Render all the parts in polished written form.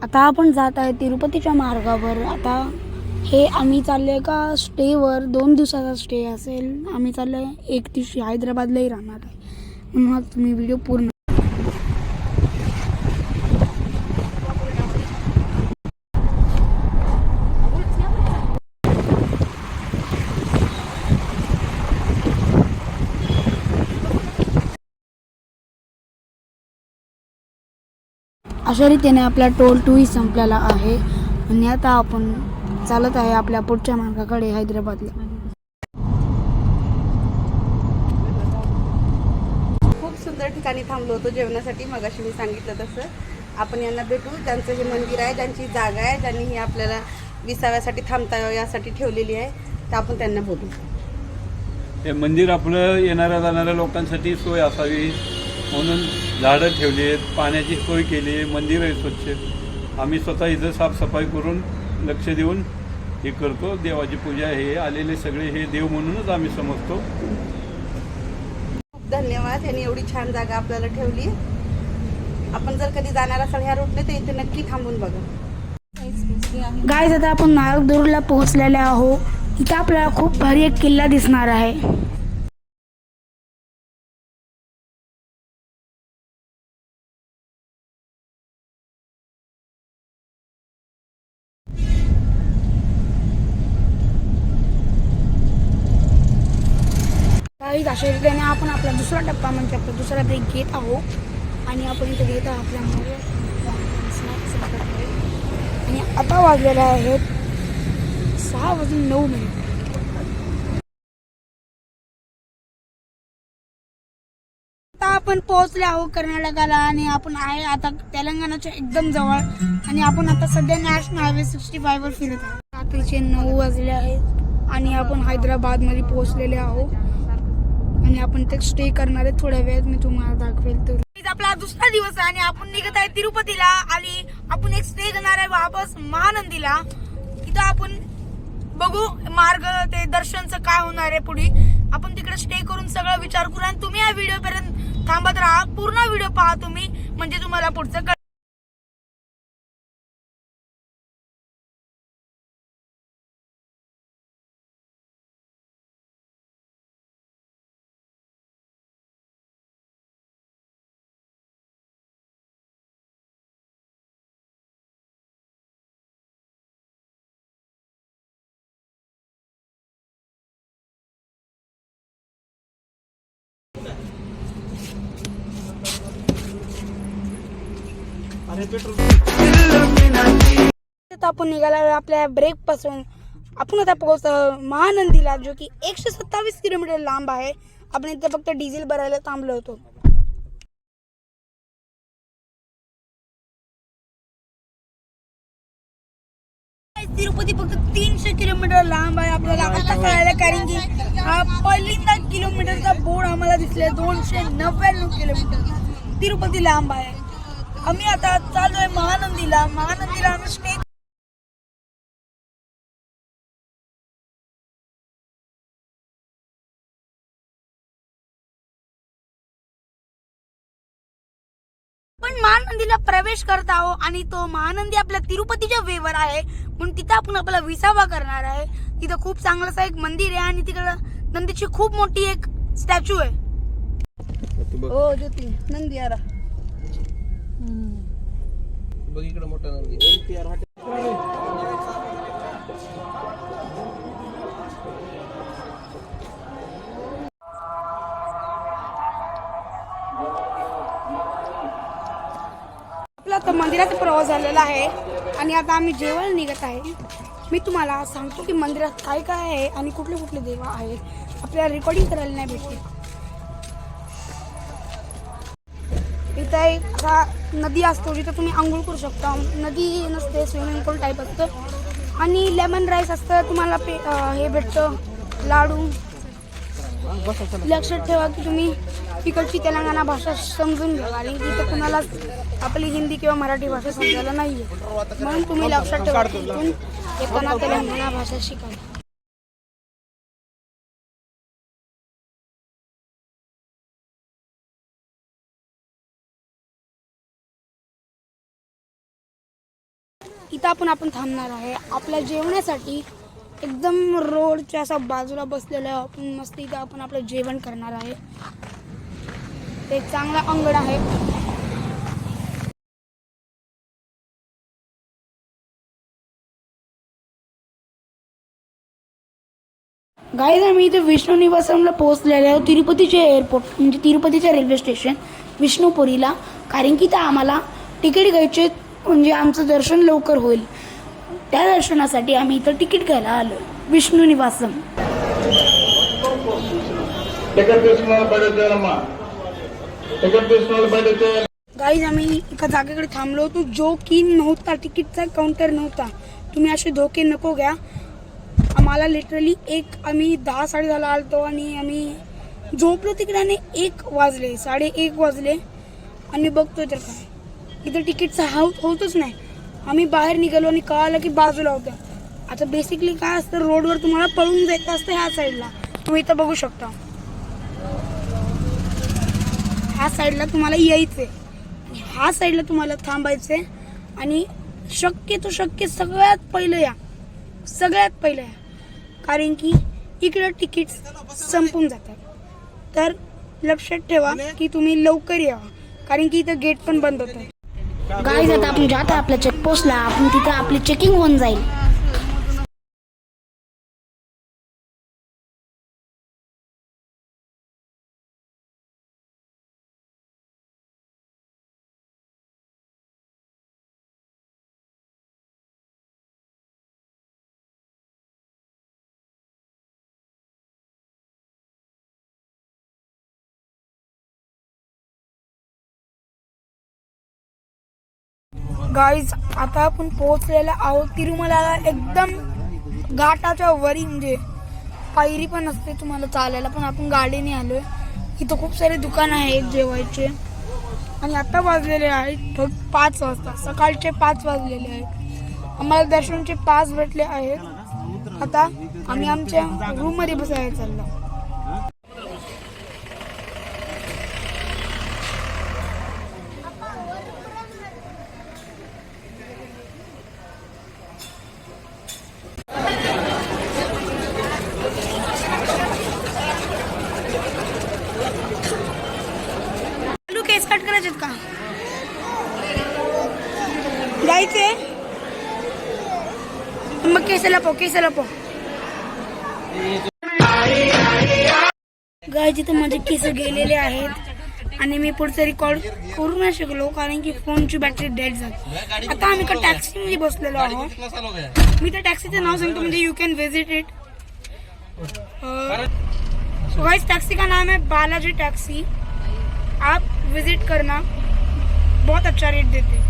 आता आपण जात आहे तिरुपतीच्या मार्गावर. आता हे आम्ही चाललोय का स्टेवर, 2 दिवसाचा स्टे असेल. आम्ही चाललोय एक दिवशी हैदराबादलाही राहणार आहे, म्हणून तुम्ही व्हिडिओ पूर्ण. अशा रीतीने आपला टोल 2 संपलेला आहे आणि आता आपण चालत आहे आपल्या पुढच्या मार्गाकडे हैदराबादला. खूप सुंदर ठिकाणी थांबलो होतो जेवणासाठी. मगाशी मी सांगितलं तसं आपण यांना भेटू. त्यांचं हे मंदिर आहे, त्यांची जागा आहे, ज्यांनी ही आपल्याला विसाव्यासाठी थांबता यावं यासाठी ठेवलेली आहे. तर आपण त्यांना बोलू. हे मंदिर आपलं येणाऱ्या जाणाऱ्या लोकांसाठी सोय असावी म्हणून झाडं ठेवली आहेत, पाण्याची सोय केली आहे, मंदिर आहे स्वच्छ. आम्ही स्वतः इथं साफसफाई करून लक्ष देऊन हे करतो. देवाची पूजा हे आलेले सगळे हे देव म्हणूनच आम्ही समजतो. खूप धन्यवाद, यांनी एवढी छान जागा आपल्याला ठेवली. आपण जर कधी जाणार असाल ह्या रूटने तर इथे नक्की थांबून बघा. गाईज, आता आपण नागदुर्गला पोहोचलेले आहो. इथं आपल्याला खूप भारी एक किल्ला दिसणार आहे. गाईज, अशा रीतीने आपण आपला दुसरा टप्पा म्हणजे आपला दुसरा ब्रेक घेत आहोत आणि आपण इथे घेत आहोत आपल्यामुळे स्नॅक्स. आणि आता वाजलेले आहेत 6:09. आता आपण पोहोचले आहोत कर्नाटकाला आणि आपण आहे आता तेलंगणाच्या एकदम जवळ. आणि आपण आता सध्या नॅशनल हायवे 65 वर फिरत आहोत. रात्रीचे 9 वाजले आहेत आणि आपण हैदराबादमध्ये पोहोचलेले आहोत आणि आपण ते स्टे करणार आहे. थोड्या वेळात मी तुम्हाला दाखवेल. तर आपला दुसरा दिवस आहे आणि आपण निघत आहे तिरुपतीला आणि आपण एक स्टे करणार आहे वापस महानंदीला. तिथं आपण बघू मार्ग ते दर्शनचं काय होणार आहे पुढे. आपण तिकडे स्टे करून सगळं विचार करू आणि तुम्ही या व्हिडिओ पर्यंत थांबत राहा. पूर्ण व्हिडिओ पहा तुम्ही, म्हणजे तुम्हाला पुढचं कळेल. आपण निघाला आपल्या ब्रेक पासून. आपण आता पोहोचतो महानंदीला, जो की 127 किलोमीटर लांब आहे. आपण इथे फक्त डिझेल भरायला थांबलो होतो. तिरुपती फक्त 300 किलोमीटर लांब आहे. आपल्याला आता कळायला, कारण की हा पहिल्यांदा किलोमीटरचा बोर्ड आम्हाला दिसले. 299 किलोमीटर तिरुपती लांब आहे. आम्ही आता चालू आहे महानंदीला आम्ही स्टे. पण महानंदीला प्रवेश करत आहोत आणि तो महानंदी आपल्या तिरुपतीच्या वेवर आहे, म्हणून तिथं आपण आपला विसावा करणार आहे. तिथं खूप चांगलं एक मंदिर आहे आणि तिकडं नंदीची खूप मोठी एक स्टॅच्यू आहे. हो ज्योती, नंदी आला बघ इकडे मोठा नंदी. आपला तर मंदिराचा प्रवास झालेला आहे आणि आता आम्ही जेवायला निघत आहे. मी तुम्हाला सांगतो की मंदिरात काय काय आहे आणि कुठले कुठले देव आहेत. आपल्याला रेकॉर्डिंग करायला नाही भेटते. इथं एक नदी असतो जिथे तुम्ही आंघोळ करू शकता. नदी नसते, स्विमिंग पूल टाईप असतं आणि लेमन राईस असतं. तुम्हाला हे भेटतं लाडू. लक्षात ठेवा की तुम्ही तिकडची तेलंगणा भाषा समजून घ्या, आणि तिथे कुणाला आपली हिंदी किंवा मराठी भाषा समजायला नाहीये, म्हणून तुम्ही लक्षात ठेवा येताना तेलंगणा भाषा शिकायला. इथं आपण थांबणार आहे आपल्या जेवणासाठी. एकदम रोडच्या असा बाजूला बसलेलं आहे आपण. मस्त इथं आपण आपलं जेवण करणार आहे. ते चांगला अंगण आहे. गाईज आम्ही इथे विष्णू निवासमला पोहोचलेलो आहे. तिरुपतीचे एअरपोर्ट म्हणजे तिरुपतीचे रेल्वे स्टेशन विष्णुपुरीला. कारण की इथं आम्हाला तिकीट घ्यायचे म्हणजे आमचं दर्शन लवकर होईल. त्या दर्शनासाठी आम्ही इथं तिकीट घ्यायला आलो विष्णू निवासम. गाईज आम्ही एका जागेकडे थांबलो होतो जो की नव्हता, तिकीटचा काउंटर नव्हता. तुम्ही असे धोके नको घ्या. आम्हाला लिटरली आम्ही 10-10:30 आलतो आणि आम्ही झोपलो तिकडे आणि 1:01 वाजले आणि बघतोय तर काय इथं तिकीटचा होतच नाही. आम्ही बाहेर निघालो आणि कळालं की बाजूला होतं. आता बेसिकली काय असतं, रोडवर तुम्हाला पळून जायचं असतं. ह्या साईडला तुम्ही इथं बघू शकता, ह्या साईडला तुम्हाला यायचंय, ह्या साईडला तुम्हाला थांबायचंय आणि शक्य सगळ्यात पहिलं या. कारण की इकडं तिकीट संपून जातात. तर लक्षात ठेवा की तुम्ही लवकर यावं, कारण की इथं गेट पण बंद होतं. गाईज आता आपण जात आहे आपल्या चेकपोस्टला. आपण तिथं आपली चेकिंग होऊन जाईल. गाईज आता आपण पोहोचलेला आहोत तिरुमलाला. एकदम घाटाच्या वरी म्हणजे पायरी पण असते तुम्हाला चालायला, पण आपण गाडीने आलोय. इथं खूप सारे दुकान आहेत जेवायचे आणि आता वाजलेले आहेत 5 वाजता. सकाळचे 5 वाजलेले आहेत. आम्हाला दर्शनचे पास भेटले आहेत. आता आम्ही आमच्या रूम मध्ये बसायला चाललो. केस कट करायचे का जायचे मग केसाला पो गाय जिथे माझे केस गेलेले आहेत आणि मी पुढचं रेकॉर्ड करू नाही शकलो कारण की फोनची बॅटरी डेड झाली. आता आम्ही एका टॅक्सी मध्ये बसलेलो आहोत. मी त्या टॅक्सीचं नाव सांगतो म्हणजे you can visit it. Guys taxi का नाम है बालाजी टैक्सी. आप विजिट करना, बहुत अच्छा रेट देते हैं.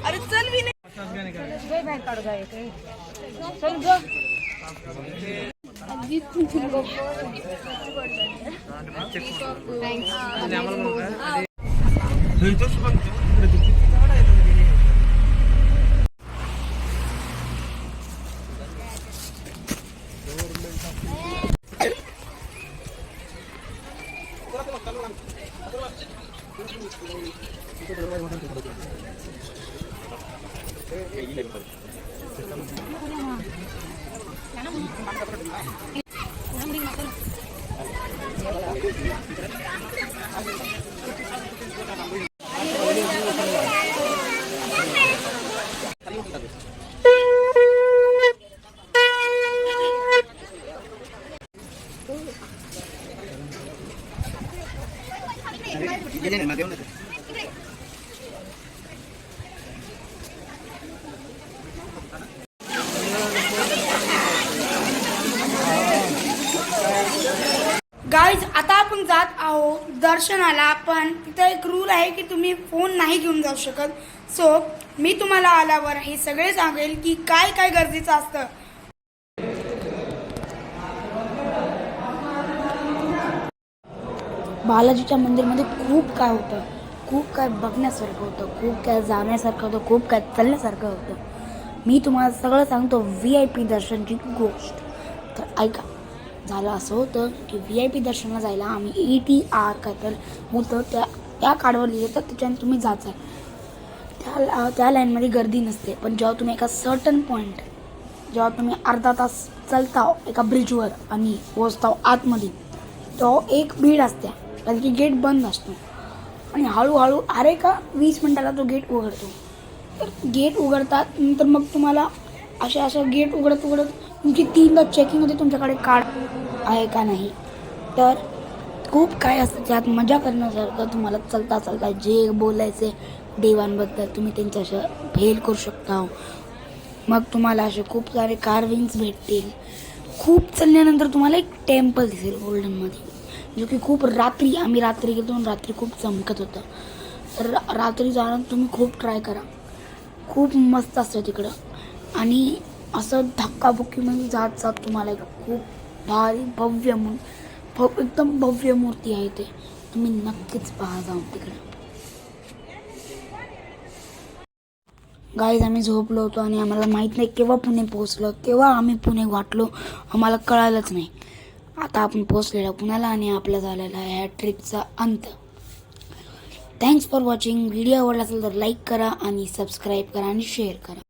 अरे चल भी गाईज आता आपण जात आहोत दर्शनाला, पण तिथं एक रूल आहे की तुम्ही फोन नाही घेऊन जाऊ शकत. सो मी तुम्हाला आल्यावर हे सगळे सांगेल की काय काय गरजेचं असतं. बालाजीच्या मंदिरमध्ये खूप काय होतं, खूप काय बघण्यासारखं होतं, खूप काय जाण्यासारखं होतं, खूप काय चालण्यासारखं होतं. मी तुम्हाला सगळं सांगतो VIP दर्शनची गोष्ट. तर ऐका, झालं असं होतं की VIP दर्शनाला जायला आम्ही ETR काय तर होतं त्या कार्डवर लिहिलं तर त्याच्याने तुम्ही जायचं. त्या लाईनमध्ये गर्दी नसते. पण जेव्हा तुम्ही एका सर्टन पॉईंट, जेव्हा तुम्ही अर्धा तास चालताव एका ब्रिजवर आणि पोचताव आतमध्ये, तो एक भीड असते कारण की गेट बंद असतो. आणि हळूहळू अरे का 20 मिनिटाला तो गेट उघडतो. तर गेट उघडतात नंतर मग तुम्हाला अशा गेट उघडत तुमची 3दा चेकिंग होते तुमच्याकडे कार्ड आहे का नाही. तर खूप काय असतं त्यात मजा करण्यासारखं. तुम्हाला चालता जे बोलायचे देवांबद्दल तुम्ही त्यांच्याशी भेल करू शकता. मग तुम्हाला असे खूप सारे कार्विंग्स भेटतील. खूप चालल्यानंतर तुम्हाला एक टेम्पल दिसेल गोल्डनमध्ये, जो की खूप आम्ही रात्री गेलो आणि रात्री खूप चमकत होतं. तर रात्री जाणं तुम्ही खूप ट्राय करा, खूप मस्त असतं तिकडं. आणि असं धक्काबुक्कीमध्ये जात तुम्हाला एक खूप भारी एकदम भव्य मूर्ती आहे. ते तुम्ही नक्कीच पहा जाऊन तिकडे. गाईज आम्ही झोपलो होतो आणि आम्हाला माहीत नाही केव्हा पुणे पोहोचलो, केव्हा आम्ही पुणे गाठलो आम्हाला कळालंच नाही. आता आपण पोहोचलेलो पुण्याला आणि आपला झालेला ह्या ट्रिपचा अंत. Thanks for watching. व्हिडिओ आवडला असेल तर लाईक करा आणि सबस्क्राईब करा आणि शेअर करा.